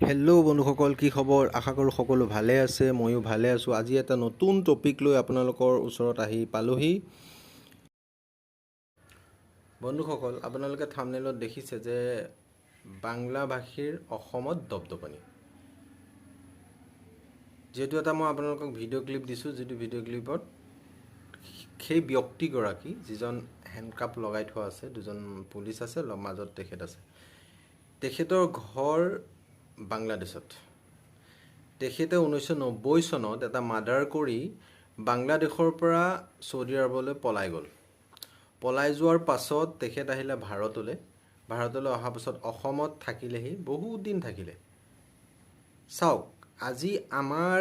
Hello' বন্ধুসকল, কি খবৰ? আশা কৰোঁ সকলো ভালে আছে, ময়ো ভালে আছোঁ। আজি এটা নতুন টপিক লৈ আপোনালোকৰ ওচৰত আহি পালোহি। বন্ধুসকল, আপোনালোকে থাম্বনেইলত দেখিছে যে বাংলা ভাষীৰ অসমত দপদপনি। যিহেতু এটা মই আপোনালোকক ভিডিঅ' ক্লিপ দিছোঁ, যিটো ভিডিঅ' ক্লিপত সেই ব্যক্তিগৰাকী যিজন হেণ্ডকাপ লগাই থোৱা আছে, দুজন পুলিচ আছে, মাজত তেখেত আছে। তেখেতৰ ঘৰ বাংলাদেশত। তেখেতে 1990 চনত এটা মাৰ্ডাৰ কৰি বাংলাদেশৰ পৰা চৌদি আৰৱলৈ পলাই গ'ল। পলাই যোৱাৰ পাছত তেখেত আহিলে ভাৰতলৈ অহাৰ পাছত অসমত থাকিলেহি, বহুত দিন থাকিলে। চাওক, আজি আমাৰ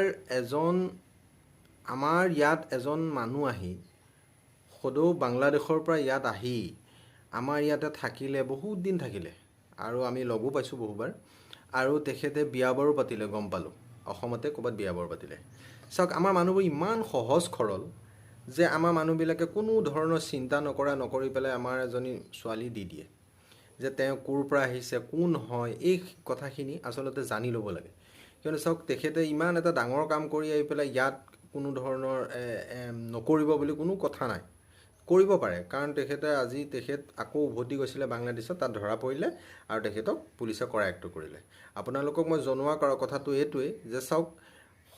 ইয়াত এজন মানুহ আহি সদৌ বাংলাদেশৰ পৰা ইয়াত আহি আমাৰ ইয়াতে থাকিলে, বহুত দিন থাকিলে, আৰু আমি লগো পাইছোঁ বহুবাৰ। আৰু তেখেতে বিয়া বাৰু পাতিলে, গম পালোঁ, অসমতে ক'ৰবাত বিয়া বাৰু পাতিলে। চাওক, আমাৰ মানুহবোৰ ইমান সহজ সৰল যে আমাৰ মানুহবিলাকে কোনো ধৰণৰ চিন্তা নকৰি পেলাই আমাৰ এজনী ছোৱালী দি দিয়ে, যে তেওঁ ক'ৰ পৰা আহিছে, কোন হয়, এই কথাখিনি আচলতে জানি ল'ব লাগে। কিয়নো চাওক, তেখেতে ইমান এটা ডাঙৰ কাম কৰি আহি পেলাই ইয়াত কোনো ধৰণৰ নকৰিব বুলি কোনো কথা নাই, কৰিব পাৰে। কাৰণ তেখেত আকৌ উভতি গৈছিলে বাংলাদেশত, তাত ধৰা পৰিলে আৰু তেখেতক পুলিচে কৰায়ত্ব কৰিলে। আপোনালোকক মই জনোৱা কথাটো এইটোৱেই যে চাওক,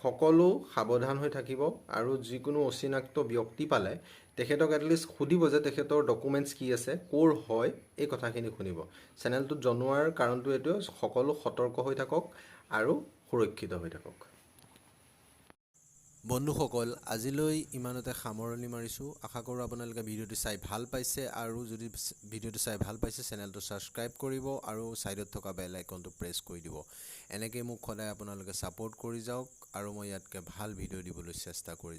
সকলো সাৱধান হৈ থাকিব, আৰু যিকোনো অচিনাক্ত ব্যক্তি পালে তেখেতক এটলিষ্ট সুধিব যে তেখেতৰ ডকুমেণ্টছ কি আছে, ক'ৰ হয়, এই কথাখিনি শুনিব। চেনেলটোত জনোৱাৰ কাৰণটো এইটোৱে, সকলো সতৰ্ক হৈ থাকক আৰু সুৰক্ষিত হৈ থাকক। বন্ধুসকল, আজিলৈ ইমানতে সামৰণি মাৰিছোঁ। আশা কৰোঁ আপোনালোকে ভিডিঅ'টো চাই ভাল পাইছে, আৰু যদি ভিডিঅ'টো চাই ভাল পাইছে চেনেলটো ছাবস্ক্ৰাইব কৰিব আৰু ছাইডত থকা বেল আইকনটো প্ৰেছ কৰি দিব। এনেকৈ মোক সদায় আপোনালোকে ছাপোৰ্ট কৰি যাওক, আৰু মই ইয়াতকৈ ভাল ভিডিঅ' দিবলৈ চেষ্টা কৰি